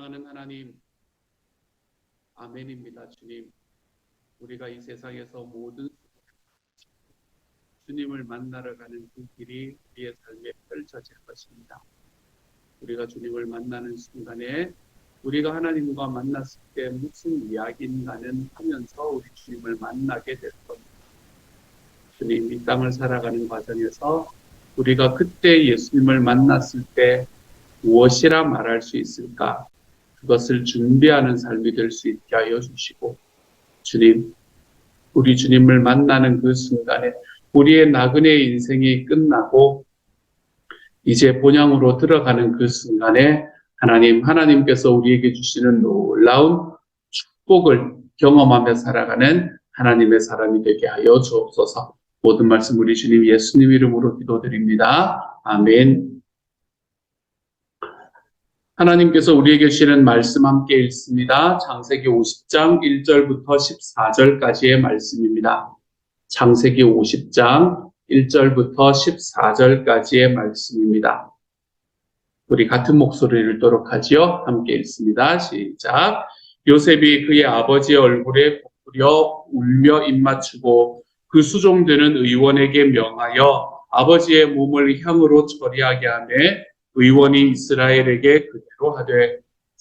사랑하는 하나님, 아멘입니다. 주님, 우리가 이 세상에서 모든 주님을 만나러 가는 그 길이 우리의 삶에 펼쳐질 것입니다. 우리가 주님을 만나는 순간에 우리가 하나님과 만났을 때 무슨 이야기인가는 하면서 우리 주님을 만나게 될 겁니다. 주님, 이 땅을 살아가는 과정에서 우리가 그때 예수님을 만났을 때 무엇이라 말할 수 있을까? 그것을 준비하는 삶이 될 수 있게 하여 주시고, 주님, 우리 주님을 만나는 그 순간에 우리의 나그네 인생이 끝나고 이제 본향으로 들어가는 그 순간에 하나님께서 우리에게 주시는 놀라운 축복을 경험하며 살아가는 하나님의 사람이 되게 하여 주옵소서. 모든 말씀 우리 주님 예수님 이름으로 기도드립니다. 아멘. 하나님께서 우리에게 주시는 말씀 함께 읽습니다. 창세기 50장 1절부터 14절까지의 말씀입니다. 창세기 50장 1절부터 14절까지의 말씀입니다. 우리 같은 목소리를 읽도록 하지요. 함께 읽습니다. 시작. 요셉이 그의 아버지의 얼굴에 부풀려 울며 입맞추고 그 수종되는 의원에게 명하여 아버지의 몸을 향으로 처리하게 하며 의원이 이스라엘에게 그대로 하되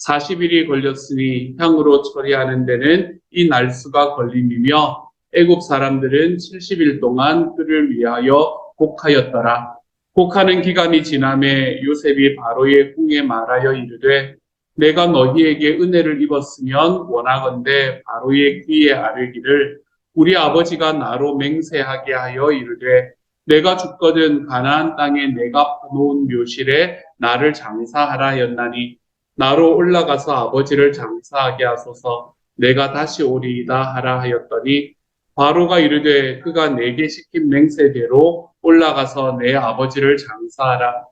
40일이 걸렸으니 향으로 처리하는 데는 이 날수가 걸림이며 애굽 사람들은 70일 동안 그를 위하여 곡하였더라. 곡하는 기간이 지남에 요셉이 바로의 궁에 말하여 이르되 내가 너희에게 은혜를 입었으면 원하건대 바로의 귀에 아뢰기를 우리 아버지가 나로 맹세하게 하여 이르되 내가 죽거든 가나안 땅에 내가 파놓은 묘실에 나를 장사하라 하였나니 나로 올라가서 아버지를 장사하게 하소서 내가 다시 오리이다 하라 하였더니 바로가 이르되 그가 내게 시킨 맹세대로 올라가서 내 아버지를 장사하라.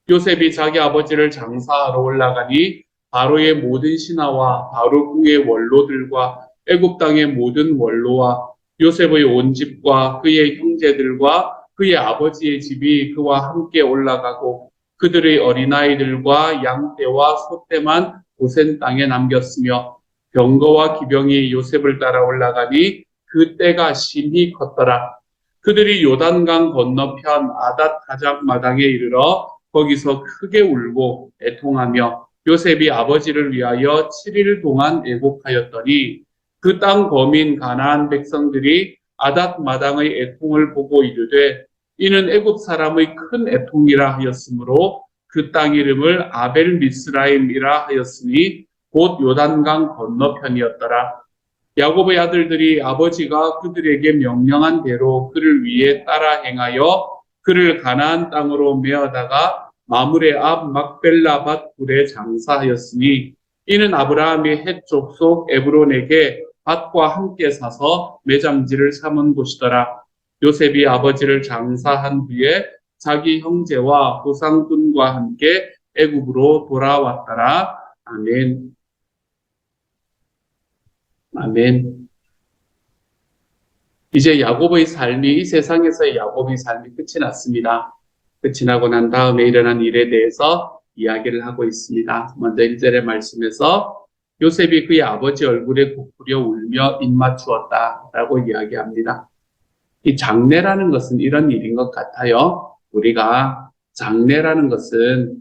요셉이 자기 아버지를 장사하러 올라가니 바로의 모든 신하와 바로 궁의 원로들과 애굽 땅의 모든 원로와 요셉의 온 집과 그의 형제들과 그의 아버지의 집이 그와 함께 올라가고 그들의 어린아이들과 양떼와 소떼만 고센 땅에 남겼으며 병거와 기병이 요셉을 따라 올라가니 그 때가 심히 컸더라. 그들이 요단강 건너편 아닷 가작 마당에 이르러 거기서 크게 울고 애통하며 요셉이 아버지를 위하여 7일 동안 애곡하였더니 그 땅 거민 가나안 백성들이 아닷 마당의 애통을 보고 이르되 이는 애굽 사람의 큰 애통이라 하였으므로 그 땅 이름을 아벨 미스라임이라 하였으니 곧 요단강 건너편이었더라. 야곱의 아들들이 아버지가 그들에게 명령한 대로 그를 위해 따라 행하여 그를 가나안 땅으로 메어다가 마므레 앞 막벨라 밭 굴에 장사하였으니 이는 아브라함이 헷 족속 에브론에게 밭과 함께 사서 매장지를 삼은 곳이더라. 요셉이 아버지를 장사한 후에 자기 형제와 보상꾼과 함께 애굽으로 돌아왔더라. 아멘. 아멘. 이제 야곱의 삶이 이 세상에서의 야곱의 삶이 끝이 났습니다. 끝이 나고 난 다음에 일어난 일에 대해서 이야기를 하고 있습니다. 먼저 1절의 말씀에서 요셉이 그의 아버지 얼굴에 부풀려 울며 입맞추었다라고 이야기합니다. 이 장례라는 것은 이런 일인 것 같아요. 우리가 장례라는 것은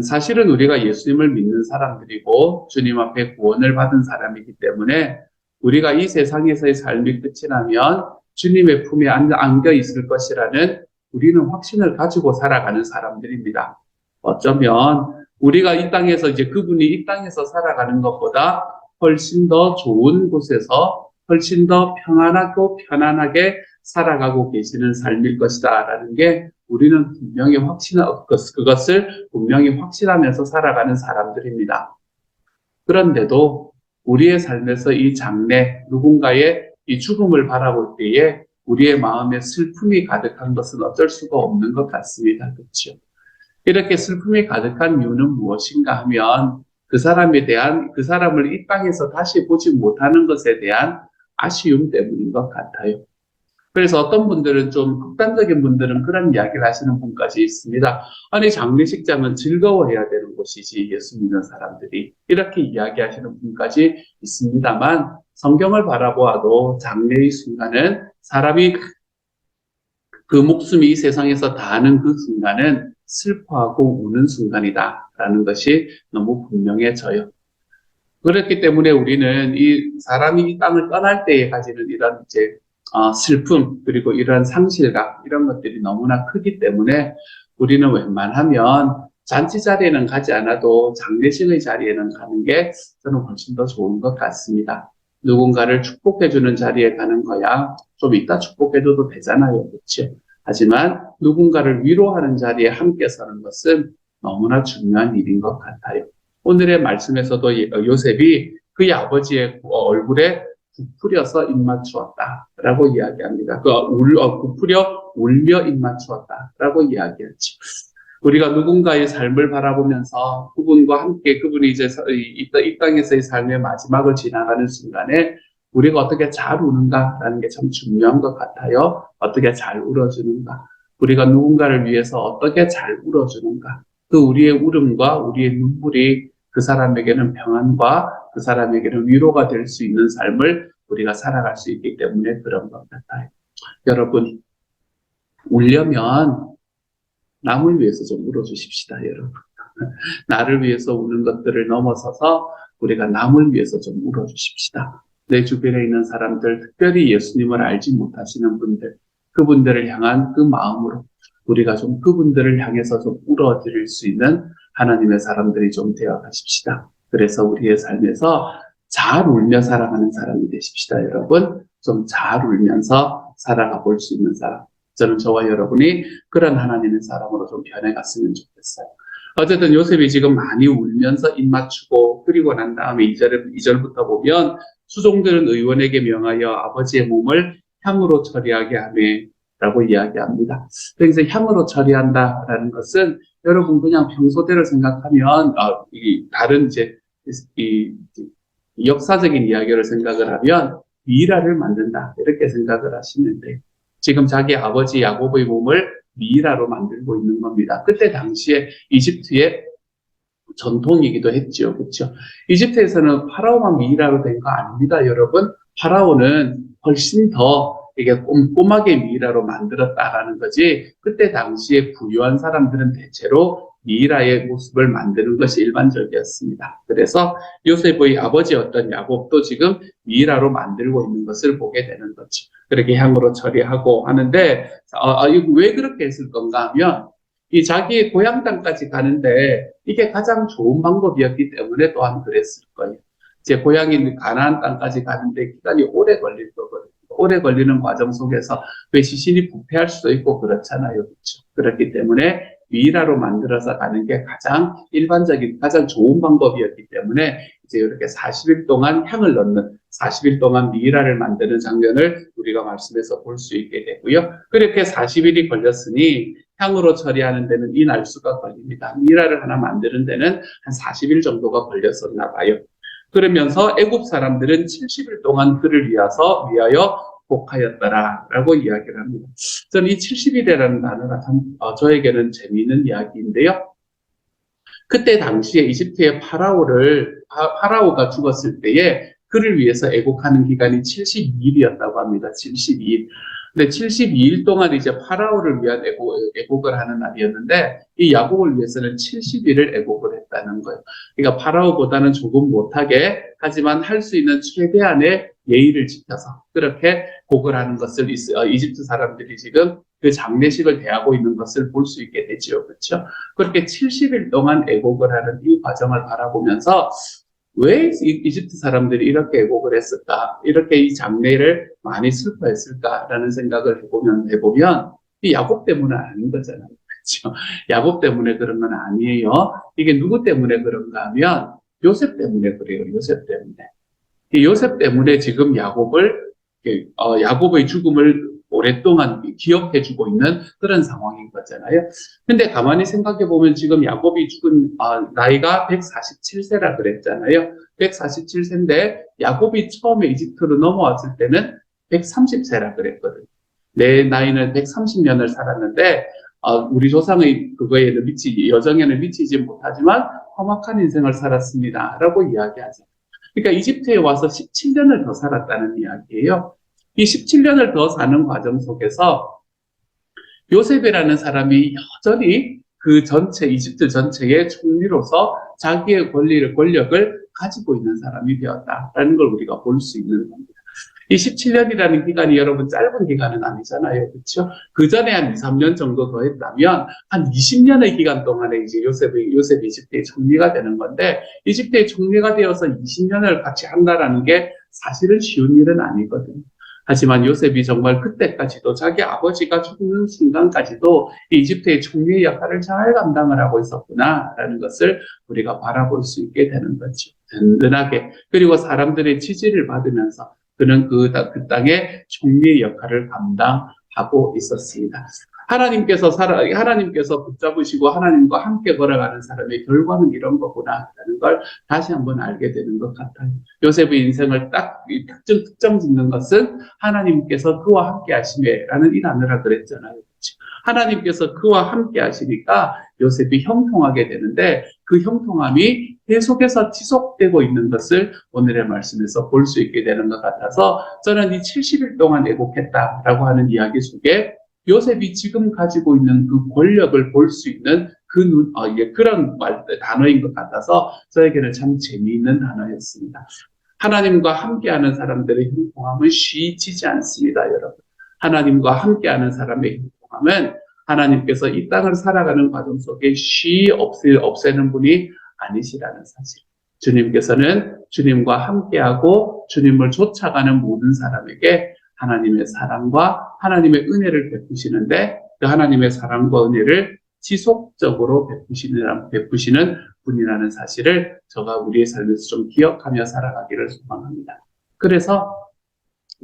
사실은 우리가 예수님을 믿는 사람들이고 주님 앞에 구원을 받은 사람이기 때문에 우리가 이 세상에서의 삶이 끝이 나면 주님의 품에 안겨 있을 것이라는 우리는 확신을 가지고 살아가는 사람들입니다. 어쩌면 우리가 이 땅에서 이제 그분이 이 땅에서 살아가는 것보다 훨씬 더 좋은 곳에서 훨씬 더 평안하고 편안하게 살아가고 계시는 삶일 것이다라는 게 우리는 분명히 그것을 분명히 확신하면서 살아가는 사람들입니다. 그런데도 우리의 삶에서 이 장래, 누군가의 이 죽음을 바라볼 때에 우리의 마음에 슬픔이 가득한 것은 어쩔 수가 없는 것 같습니다. 그렇죠? 이렇게 슬픔이 가득한 이유는 무엇인가 하면 그 사람을 이 땅에서 다시 보지 못하는 것에 대한 아쉬움 때문인 것 같아요. 그래서 어떤 분들은 좀 극단적인 분들은 그런 이야기를 하시는 분까지 있습니다. 아니, 장례식장은 즐거워해야 되는 곳이지, 예수 믿는 사람들이. 이렇게 이야기하시는 분까지 있습니다만, 성경을 바라보아도 장례의 순간은 사람이 그 목숨이 이 세상에서 다하는 그 순간은 슬퍼하고 우는 순간이다라는 것이 너무 분명해져요. 그렇기 때문에 우리는 이 사람이 이 땅을 떠날 때에 가지는 이런 이제 슬픔 그리고 이런 상실감 이런 것들이 너무나 크기 때문에 우리는 웬만하면 잔치 자리에는 가지 않아도 장례식의 자리에는 가는 게 저는 훨씬 더 좋은 것 같습니다. 누군가를 축복해주는 자리에 가는 거야 좀 이따 축복해줘도 되잖아요, 그렇죠? 하지만 누군가를 위로하는 자리에 함께 서는 것은 너무나 중요한 일인 것 같아요. 오늘의 말씀에서도 요셉이 그의 아버지의 얼굴에 부풀려서 입맞추었다라고 이야기합니다. 부풀려 울며 입맞추었다라고 이야기했죠. 우리가 누군가의 삶을 바라보면서 그분과 함께 그분이 이제 이 땅에서의 삶의 마지막을 지나가는 순간에 우리가 어떻게 잘 우는가라는 게 참 중요한 것 같아요. 어떻게 잘 울어주는가. 우리가 누군가를 위해서 어떻게 잘 울어주는가. 그 우리의 울음과 우리의 눈물이 그 사람에게는 평안과 그 사람에게는 위로가 될 수 있는 삶을 우리가 살아갈 수 있기 때문에 그런 것 같아요. 여러분, 울려면 남을 위해서 좀 울어주십시다, 여러분. 나를 위해서 우는 것들을 넘어서서 우리가 남을 위해서 좀 울어주십시다. 내 주변에 있는 사람들, 특별히 예수님을 알지 못하시는 분들, 그분들을 향한 그 마음으로 우리가 좀 그분들을 향해서 좀 울어드릴 수 있는 하나님의 사람들이 좀 되어 가십시다. 그래서 우리의 삶에서 잘 울며 살아가는 사람이 되십시다, 여러분. 좀 잘 울면서 살아가 볼 수 있는 사람. 저는 저와 여러분이 그런 하나님의 사람으로 좀 변해갔으면 좋겠어요. 어쨌든 요셉이 지금 많이 울면서 입 맞추고 그리고 난 다음에 2절부터 보면 수종들은 의원에게 명하여 아버지의 몸을 향으로 처리하게 하매라고 이야기합니다. 그래서 향으로 처리한다라는 것은 여러분 그냥 평소대로 생각하면 다른 이제 이 역사적인 이야기를 생각을 하면 미이라를 만든다 이렇게 생각을 하시면 돼요. 지금 자기 아버지 야곱의 몸을 미이라로 만들고 있는 겁니다. 그때 당시에 이집트의 전통이기도 했죠. 그렇죠? 이집트에서는 파라오만 미이라로 된 거 아닙니다, 여러분. 파라오는 훨씬 더 이게 꼼꼼하게 미이라로 만들었다라는 거지. 그때 당시에 부유한 사람들은 대체로 미이라의 모습을 만드는 것이 일반적이었습니다. 그래서 요셉의 아버지였던 야곱도 지금 미이라로 만들고 있는 것을 보게 되는 거죠. 그렇게 향으로 처리하고 하는데 왜 그렇게 했을 건가 하면 이 자기의 고향 땅까지 가는데 이게 가장 좋은 방법이었기 때문에 또한 그랬을 거예요. 제 고향인 가나안 땅까지 가는데 기간이 오래 걸릴 거거든요. 오래 걸리는 과정 속에서 왜 시신이 부패할 수도 있고 그렇잖아요. 그렇죠? 그렇기 때문에 미이라로 만들어서 가는 게 가장 일반적인, 가장 좋은 방법이었기 때문에 이제 이렇게 40일 동안 향을 넣는 40일 동안 미이라를 만드는 장면을 우리가 말씀에서 볼 수 있게 되고요. 그렇게 40일이 걸렸으니 향으로 처리하는 데는 이 날수가 걸립니다. 미이라를 하나 만드는 데는 한 40일 정도가 걸렸었나 봐요. 그러면서 애굽 사람들은 70일 동안 그를 위하여 복하였더라라고 이야기를 합니다. 저는 이 70일이라는 단어가 참 저에게는 재미있는 이야기인데요. 그때 당시에 이집트의 파라오가 죽었을 때에 그를 위해서 애곡하는 기간이 72일이었다고 합니다. 72일. 근데 72일 동안 이제 파라오를 위한 애곡을 하는 날이었는데 이 야곱을 위해서는 70일을 애곡을 했다는 거예요. 그러니까 파라오보다는 조금 못하게 하지만 할 수 있는 최대한의 예의를 지켜서 그렇게 곡을 하는 것을 이집트 사람들이 지금 그 장례식을 대하고 있는 것을 볼 수 있게 되죠. 그렇죠? 그렇게 70일 동안 애곡을 하는 이 과정을 바라보면서 왜 이집트 사람들이 이렇게 애곡을 했을까? 이렇게 이 장례를 많이 슬퍼했을까라는 생각을 해보면 이 야곱 때문은 아닌 거잖아요. 그렇죠? 야곱 때문에 그런 건 아니에요. 이게 누구 때문에 그런가 하면 요셉 때문에 그래요. 요셉 때문에. 이 요셉 때문에 지금 야곱의 죽음을 오랫동안 기억해주고 있는 그런 상황인 거잖아요. 근데 가만히 생각해보면 지금 야곱이 죽은 나이가 147세라 그랬잖아요. 147세인데 야곱이 처음에 이집트로 넘어왔을 때는 130세라 그랬거든요. 내 나이는 130년을 살았는데 우리 조상의 그거에는 여정에는 미치지 못하지만 험악한 인생을 살았습니다. 라고 이야기하죠. 그러니까 이집트에 와서 17년을 더 살았다는 이야기예요. 이 17년을 더 사는 과정 속에서 요셉이라는 사람이 여전히 그 전체, 이집트 전체의 총리로서 자기의 권력을 가지고 있는 사람이 되었다라는 걸 우리가 볼 수 있는 겁니다. 이 17년이라는 기간이 여러분 짧은 기간은 아니잖아요. 그렇죠? 그 전에 한 2, 3년 정도 더 했다면 한 20년의 기간 동안에 이제 요셉이 이집트의 총리가 되는 건데 이집트의 총리가 되어서 20년을 같이 한다라는 게 사실은 쉬운 일은 아니거든요. 하지만 요셉이 정말 그때까지도 자기 아버지가 죽는 순간까지도 이집트의 총리의 역할을 잘 감당을 하고 있었구나라는 것을 우리가 바라볼 수 있게 되는 거죠. 든든하게. 그리고 사람들의 지지를 받으면서 그는 그 땅의 총리의 역할을 감당하고 있었습니다. 하나님께서 붙잡으시고 하나님과 함께 걸어가는 사람의 결과는 이런 거구나라는 걸 다시 한번 알게 되는 것 같아요. 요셉의 인생을 딱 특정 짓는 것은 하나님께서 그와 함께 하심에라는 이 단어라 그랬잖아요. 하나님께서 그와 함께 하시니까 요셉이 형통하게 되는데 그 형통함이 계속해서 지속되고 있는 것을 오늘의 말씀에서 볼 수 있게 되는 것 같아서 저는 이 70일 동안 애곡했다라고 하는 이야기 속에 요셉이 지금 가지고 있는 그 권력을 볼 수 있는 그런 단어인 것 같아서 저에게는 참 재미있는 단어였습니다. 하나님과 함께하는 사람들의 형통함은 쉬지지 않습니다, 여러분. 하나님과 함께하는 사람의 형통함은 하나님께서 이 땅을 살아가는 과정 속에 없애는 분이 아니시라는 사실. 주님께서는 주님과 함께하고 주님을 쫓아가는 모든 사람에게 하나님의 사랑과 하나님의 은혜를 베푸시는데 그 하나님의 사랑과 은혜를 지속적으로 베푸시는 분이라는 사실을 제가 우리의 삶에서 좀 기억하며 살아가기를 소망합니다. 그래서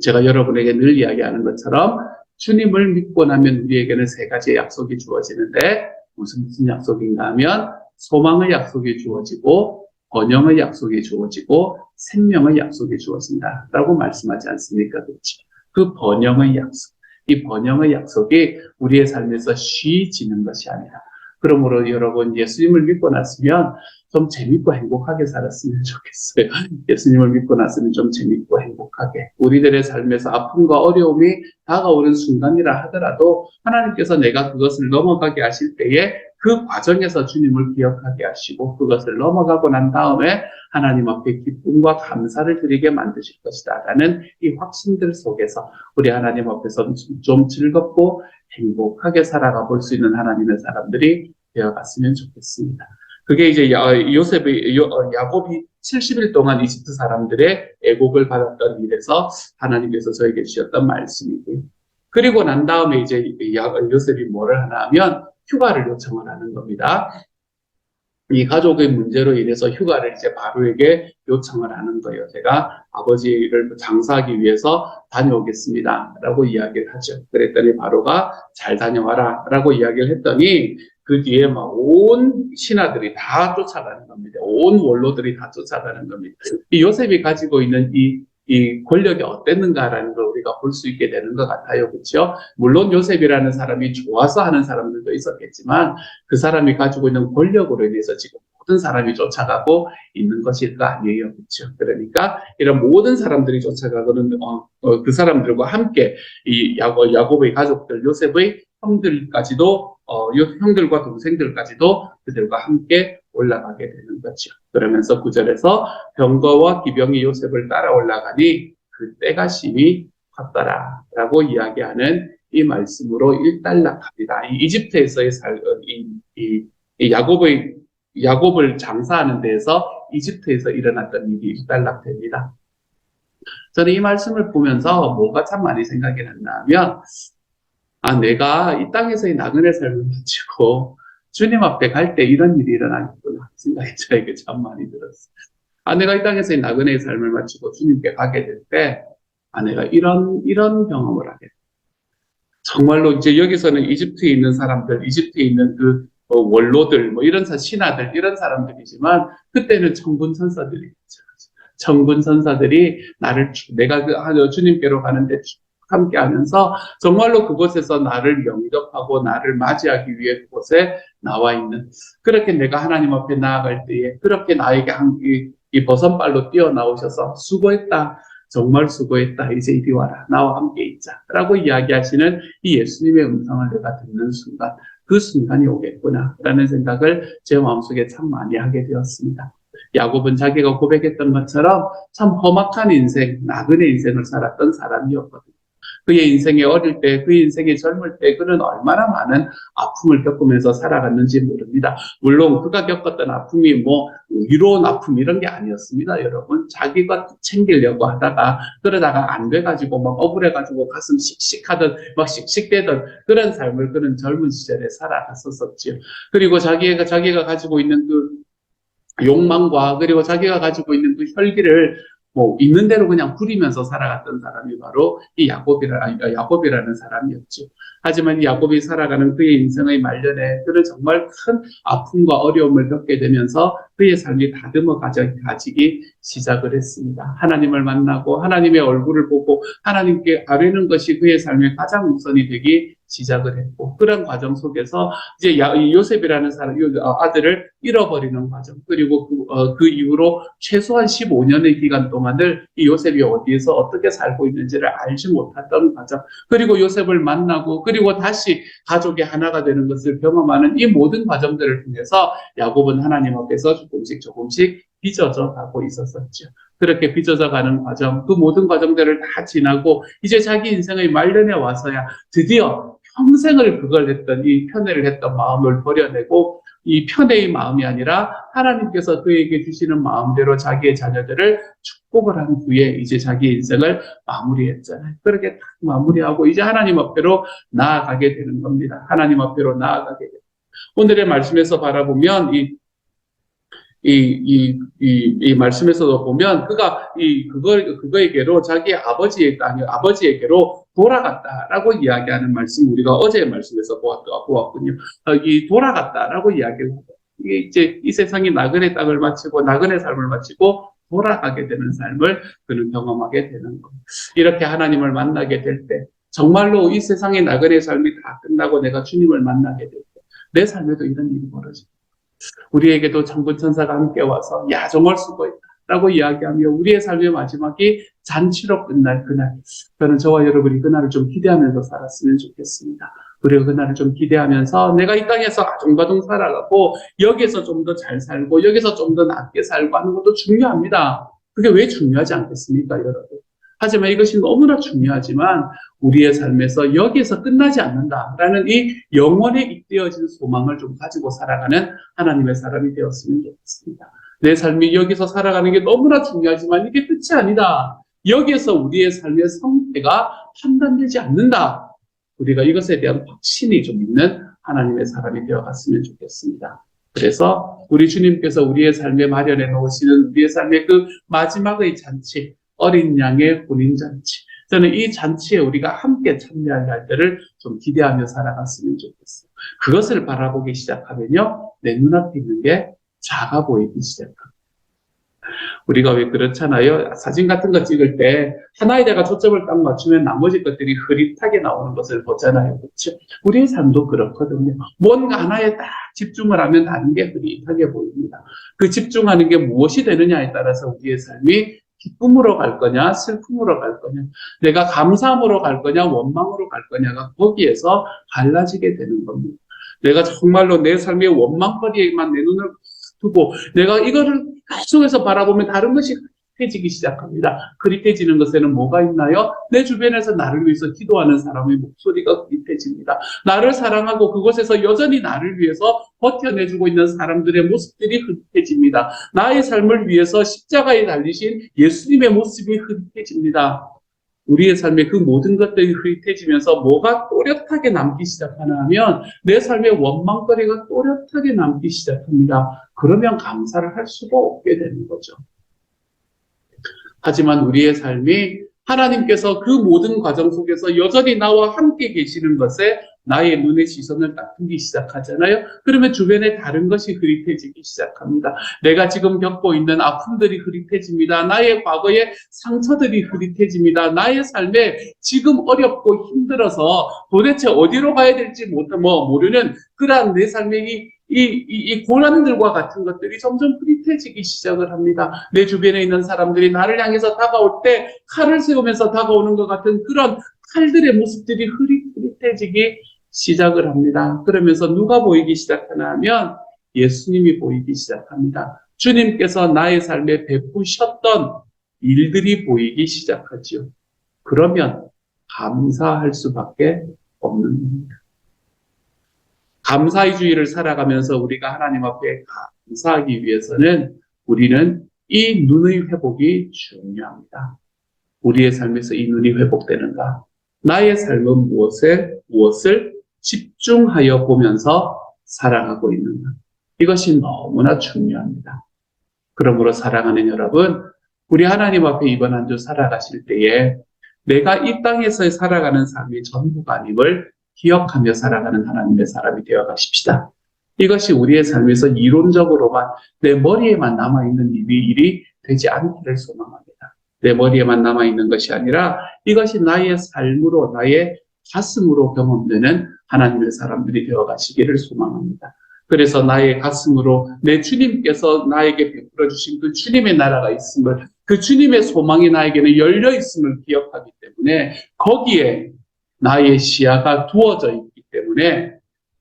제가 여러분에게 늘 이야기하는 것처럼 주님을 믿고 나면 우리에게는 세 가지의 약속이 주어지는데 무슨 약속인가 하면 소망의 약속이 주어지고 번영의 약속이 주어지고 생명의 약속이 주어진다라고 말씀하지 않습니까? 그렇죠? 그 번영의 약속, 이 번영의 약속이 우리의 삶에서 쉬지는 것이 아니라 그러므로 여러분 예수님을 믿고 났으면 좀 재밌고 행복하게 살았으면 좋겠어요. 예수님을 믿고 났으면 좀 재밌고 행복하게 우리들의 삶에서 아픔과 어려움이 다가오는 순간이라 하더라도 하나님께서 내가 그것을 넘어가게 하실 때에 그 과정에서 주님을 기억하게 하시고 그것을 넘어가고 난 다음에 하나님 앞에 기쁨과 감사를 드리게 만드실 것이다 라는 이 확신들 속에서 우리 하나님 앞에서 좀 즐겁고 행복하게 살아가 볼 수 있는 하나님의 사람들이 되어갔으면 좋겠습니다. 그게 이제 야곱이 70일 동안 이집트 사람들의 애곡을 받았던 일에서 하나님께서 저에게 주셨던 말씀이고요. 그리고 난 다음에 이제 요셉이 뭐를 하나 하면 휴가를 요청을 하는 겁니다. 이 가족의 문제로 인해서 휴가를 이제 바로에게 요청을 하는 거예요. 제가 아버지를 장사하기 위해서 다녀오겠습니다. 라고 이야기를 하죠. 그랬더니 바로가 잘 다녀와라. 라고 이야기를 했더니 그 뒤에 막 온 신하들이 다 쫓아가는 겁니다. 온 원로들이 다 쫓아가는 겁니다. 이 요셉이 가지고 있는 이 권력이 어땠는가라는 걸 우리가 볼 수 있게 되는 것 같아요. 그렇죠? 물론 요셉이라는 사람이 좋아서 하는 사람들도 있었겠지만 그 사람이 가지고 있는 권력으로 인해서 지금 모든 사람이 쫓아가고 있는 것이 아니에요. 그렇죠? 그러니까 이런 모든 사람들이 쫓아가고는 그 사람들과 함께 이 야곱의 가족들, 요셉의 형들까지도 형들과 동생들까지도 그들과 함께 올라가게 되는 거죠. 그러면서 9절에서 병거와 기병이 요셉을 따라 올라가니 그 때가 심히 컸더라 라고 이야기하는 이 말씀으로 일단락합니다. 이 이집트에서의 야곱을 장사하는 데에서 이집트에서 일어났던 일이 일단락됩니다. 저는 이 말씀을 보면서 뭐가 참 많이 생각이 났나 하면 내가 이 땅에서의 나그네 삶을 마치고 주님 앞에 갈 때 이런 일이 일어나겠구나 생각이 저에게 참 많이 들었어요. 내가 이 땅에서의 나그네의 삶을 마치고 주님께 가게 될 때 내가 이런 경험을 하게 돼요. 정말로 이제 여기서는 이집트에 있는 사람들, 이집트에 있는 그 원로들, 뭐 이런 신하들, 이런 사람들이지만 그때는 천군천사들이겠죠. 천군천사들이 내가 주님께로 가는데 함께 하면서 정말로 그곳에서 나를 영접하고 나를 맞이하기 위해 그곳에 나와 있는, 그렇게 내가 하나님 앞에 나아갈 때에 그렇게 나에게 이 버선발로 뛰어나오셔서 수고했다. 정말 수고했다. 이제 이리 와라. 나와 함께 있자. 라고 이야기하시는 이 예수님의 음성을 내가 듣는 순간, 그 순간이 오겠구나. 라는 생각을 제 마음속에 참 많이 하게 되었습니다. 야곱은 자기가 고백했던 것처럼 참 험악한 인생, 나그네 인생을 살았던 사람이었거든요. 그의 인생의 어릴 때, 그의 인생의 젊을 때 그는 얼마나 많은 아픔을 겪으면서 살아갔는지 모릅니다. 물론 그가 겪었던 아픔이 뭐 위로운 아픔 이런 게 아니었습니다. 여러분, 자기가 챙기려고 하다가 그러다가 안 돼가지고 막 억울해가지고 가슴 씩씩하던 막 씩씩대던 그런 삶을 그는 젊은 시절에 살아갔었지요. 그리고 자기가 가지고 있는 그 욕망과 그리고 자기가 가지고 있는 그 혈기를 뭐 있는 대로 그냥 부리면서 살아갔던 사람이 바로 이 야곱이라는 사람이었죠. 하지만 이 야곱이 살아가는 그의 인생의 말년에 그는 정말 큰 아픔과 어려움을 겪게 되면서 그의 삶이 다듬어 가지기 시작을 했습니다. 하나님을 만나고 하나님의 얼굴을 보고 하나님께 아뢰는 것이 그의 삶의 가장 우선이 되기 시작을 했고, 그런 과정 속에서 이제 요셉이라는 아들을 잃어버리는 과정, 그리고 그 이후로 최소한 15년의 기간 동안을 이 요셉이 어디에서 어떻게 살고 있는지를 알지 못했던 과정, 그리고 요셉을 만나고 그리고 다시 가족의 하나가 되는 것을 경험하는 이 모든 과정들을 통해서 야곱은 하나님 앞에서 조금씩 빚어져 가고 있었었죠. 그렇게 빚어져 가는 과정, 그 모든 과정들을 다 지나고 이제 자기 인생의 말년에 와서야 드디어 평생을 그걸 했던 이 편애를 했던 마음을 버려내고, 이 편애의 마음이 아니라 하나님께서 그에게 주시는 마음대로 자기의 자녀들을 축복을 한 후에 이제 자기 인생을 마무리했잖아요. 그렇게 딱 마무리하고 이제 하나님 앞으로 나아가게 되는 겁니다. 하나님 앞으로 나아가게 됩니다. 오늘의 말씀에서 바라보면 이 말씀에서도 보면 그가 그거에게로 자기 아버지에게로 돌아갔다라고 이야기하는 말씀, 우리가 어제의 말씀에서 보았군요. 이 돌아갔다라고 이야기를 하고, 이게 이제 이 세상이 나그네 땅을 마치고 나그네 삶을 마치고 돌아가게 되는 삶을 그는 경험하게 되는 거예요. 이렇게 하나님을 만나게 될 때, 정말로 이 세상의 나그네 삶이 다 끝나고 내가 주님을 만나게 될 때, 내 삶에도 이런 일이 벌어집니다. 우리에게도 천군천사가 함께 와서 야 정말 수고했다 라고 이야기하며 우리의 삶의 마지막이 잔치로 끝날 그날, 저는 저와 여러분이 그날을 좀 기대하면서 살았으면 좋겠습니다. 우리가 그날을 좀 기대하면서 내가 이 땅에서 아둥바둥 살아가고 여기에서 좀 더 잘 살고 여기서 좀 더 낫게 살고 하는 것도 중요합니다. 그게 왜 중요하지 않겠습니까, 여러분? 하지만 이것이 너무나 중요하지만 우리의 삶에서 여기에서 끝나지 않는다라는 이 영원에 잇대어진 소망을 좀 가지고 살아가는 하나님의 사람이 되었으면 좋겠습니다. 내 삶이 여기서 살아가는 게 너무나 중요하지만 이게 끝이 아니다. 여기에서 우리의 삶의 성패가 판단되지 않는다. 우리가 이것에 대한 확신이 좀 있는 하나님의 사람이 되어갔으면 좋겠습니다. 그래서 우리 주님께서 우리의 삶에 마련해 놓으시는 우리의 삶의 그 마지막의 잔치, 어린 양의 혼인잔치, 저는 이 잔치에 우리가 함께 참여할 날들을 좀 기대하며 살아갔으면 좋겠어요. 그것을 바라보기 시작하면요, 내 눈앞에 있는 게 작아 보이기 시작합니다. 우리가 왜 그렇잖아요. 사진 같은 거 찍을 때 하나에다가 초점을 딱 맞추면 나머지 것들이 흐릿하게 나오는 것을 보잖아요. 그렇죠? 우리의 삶도 그렇거든요. 뭔가 하나에 딱 집중을 하면 다른 게 흐릿하게 보입니다. 그 집중하는 게 무엇이 되느냐에 따라서 우리의 삶이 기쁨으로 갈 거냐, 슬픔으로 갈 거냐, 내가 감사함으로 갈 거냐, 원망으로 갈 거냐가 거기에서 갈라지게 되는 겁니다. 내가 정말로 내 삶의 원망거리에만 내 눈을 두고 내가 이거를 계속해서 바라보면 다른 것이 흐릿해지기 시작합니다. 흐릿해지는 것에는 뭐가 있나요? 내 주변에서 나를 위해서 기도하는 사람의 목소리가 흐릿해집니다. 나를 사랑하고 그곳에서 여전히 나를 위해서 버텨내주고 있는 사람들의 모습들이 흐릿해집니다. 나의 삶을 위해서 십자가에 달리신 예수님의 모습이 흐릿해집니다. 우리의 삶의 그 모든 것들이 흐릿해지면서 뭐가 또렷하게 남기 시작하나 하면 내 삶의 원망거리가 또렷하게 남기 시작합니다. 그러면 감사를 할 수가 없게 되는 거죠. 하지만 우리의 삶이 하나님께서 그 모든 과정 속에서 여전히 나와 함께 계시는 것에 나의 눈의 시선을 다투기 시작하잖아요. 그러면 주변에 다른 것이 흐릿해지기 시작합니다. 내가 지금 겪고 있는 아픔들이 흐릿해집니다. 나의 과거의 상처들이 흐릿해집니다. 나의 삶에 지금 어렵고 힘들어서 도대체 어디로 가야 될지 모르는 그러한 내 삶의 이 고난들과 같은 것들이 점점 흐릿해지기 시작을 합니다. 내 주변에 있는 사람들이 나를 향해서 다가올 때 칼을 세우면서 다가오는 것 같은 그런 칼들의 모습들이 흐릿해지기 시작을 합니다. 그러면서 누가 보이기 시작하나 하면 예수님이 보이기 시작합니다. 주님께서 나의 삶에 베푸셨던 일들이 보이기 시작하지요. 그러면 감사할 수밖에 없는 겁니다. 감사의 주의를 살아가면서 우리가 하나님 앞에 감사하기 위해서는 우리는 이 눈의 회복이 중요합니다. 우리의 삶에서 이 눈이 회복되는가? 나의 삶은 무엇을 집중하여 보면서 살아가고 있는가? 이것이 너무나 중요합니다. 그러므로 사랑하는 여러분, 우리 하나님 앞에 이번 한 주 살아가실 때에 내가 이 땅에서 살아가는 삶이 전부가 아님을 기억하며 살아가는 하나님의 사람이 되어 가십시다. 이것이 우리의 삶에서 이론적으로만 내 머리에만 남아있는 일이 되지 않기를 소망합니다. 내 머리에만 남아있는 것이 아니라 이것이 나의 삶으로, 나의 가슴으로 경험되는 하나님의 사람들이 되어 가시기를 소망합니다. 그래서 나의 가슴으로 내 주님께서 나에게 베풀어 주신 그 주님의 나라가 있음을, 그 주님의 소망이 나에게는 열려 있음을 기억하기 때문에 거기에 나의 시야가 두어져 있기 때문에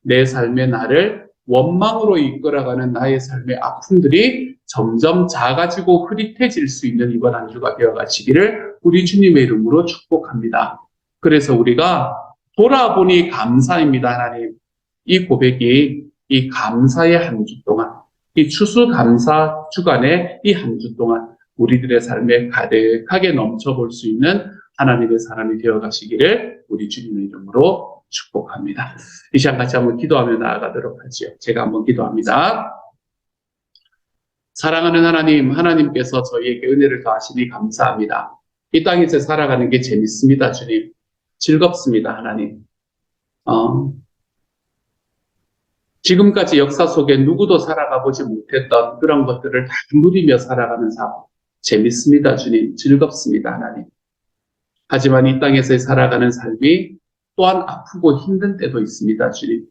내 삶의 나를 원망으로 이끌어가는 나의 삶의 아픔들이 점점 작아지고 흐릿해질 수 있는 이번 한 주가 되어가시기를 우리 주님의 이름으로 축복합니다. 그래서 우리가 돌아보니 감사입니다, 하나님. 이 고백이 이 감사의 한 주 동안, 이 추수감사 주간의 이 한 주 동안 우리들의 삶에 가득하게 넘쳐볼 수 있는 하나님의 사람이 되어가시기를 우리 주님의 이름으로 축복합니다. 이 시간 같이 한번 기도하며 나아가도록 하지요. 제가 한번 기도합니다. 사랑하는 하나님, 하나님께서 저희에게 은혜를 더하시니 감사합니다. 이 땅에서 살아가는 게 재밌습니다, 주님. 즐겁습니다, 하나님. 지금까지 역사 속에 누구도 살아가 보지 못했던 그런 것들을 다 누리며 살아가는 삶. 재밌습니다, 주님. 즐겁습니다, 하나님. 하지만 이 땅에서 살아가는 삶이 또한 아프고 힘든 때도 있습니다, 주님.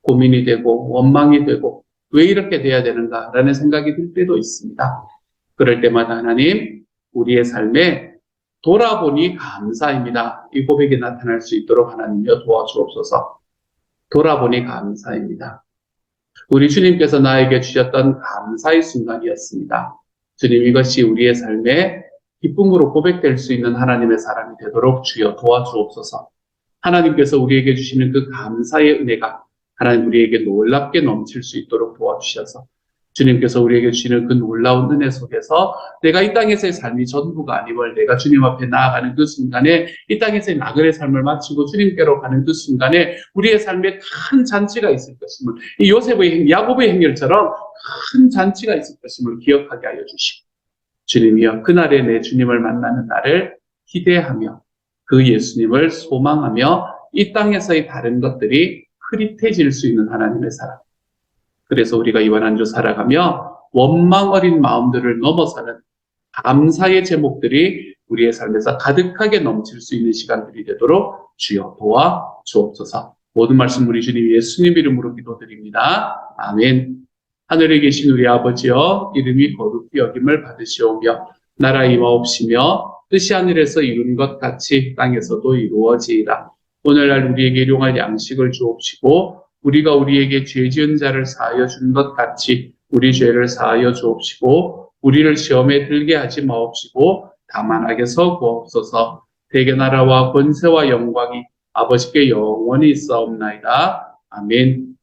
고민이 되고 원망이 되고 왜 이렇게 돼야 되는가라는 생각이 들 때도 있습니다. 그럴 때마다 하나님, 우리의 삶에 돌아보니 감사입니다. 이 고백이 나타날 수 있도록 하나님여 도와주옵소서. 돌아보니 감사입니다. 우리 주님께서 나에게 주셨던 감사의 순간이었습니다. 주님, 이것이 우리의 삶에 기쁨으로 고백될 수 있는 하나님의 사람이 되도록 주여 도와주옵소서. 하나님께서 우리에게 주시는 그 감사의 은혜가 하나님 우리에게 놀랍게 넘칠 수 있도록 도와주셔서 주님께서 우리에게 주시는 그 놀라운 은혜 속에서 내가 이 땅에서의 삶이 전부가 아님을 내가 주님 앞에 나아가는 그 순간에 이 땅에서의 나그네 삶을 마치고 주님께로 가는 그 순간에 우리의 삶에 큰 잔치가 있을 것임을, 이 야곱의 행렬처럼 큰 잔치가 있을 것임을 기억하게 하여 주시고 주님이여, 그날에 내 주님을 만나는 날을 기대하며 그 예수님을 소망하며 이 땅에서의 다른 것들이 흐릿해질 수 있는 하나님의 사람. 그래서 우리가 이번 한 주 살아가며 원망 어린 마음들을 넘어서는 감사의 제목들이 우리의 삶에서 가득하게 넘칠 수 있는 시간들이 되도록 주여 도와 주옵소서. 모든 말씀 우리 주님 예수님 이름으로 기도드립니다. 아멘. 하늘에 계신 우리 아버지여, 이름이 거룩히 여김을 받으시오며 나라 임하옵시며 뜻이 하늘에서 이룬 것 같이 땅에서도 이루어지이다. 오늘날 우리에게 일용할 양식을 주옵시고 우리가 우리에게 죄 지은 자를 사하여 준 것 같이 우리 죄를 사하여 주옵시고 우리를 시험에 들게 하지 마옵시고 다만 악에서 구하옵소서. 대개 나라와 권세와 영광이 아버지께 영원히 있사옵나이다. 아멘.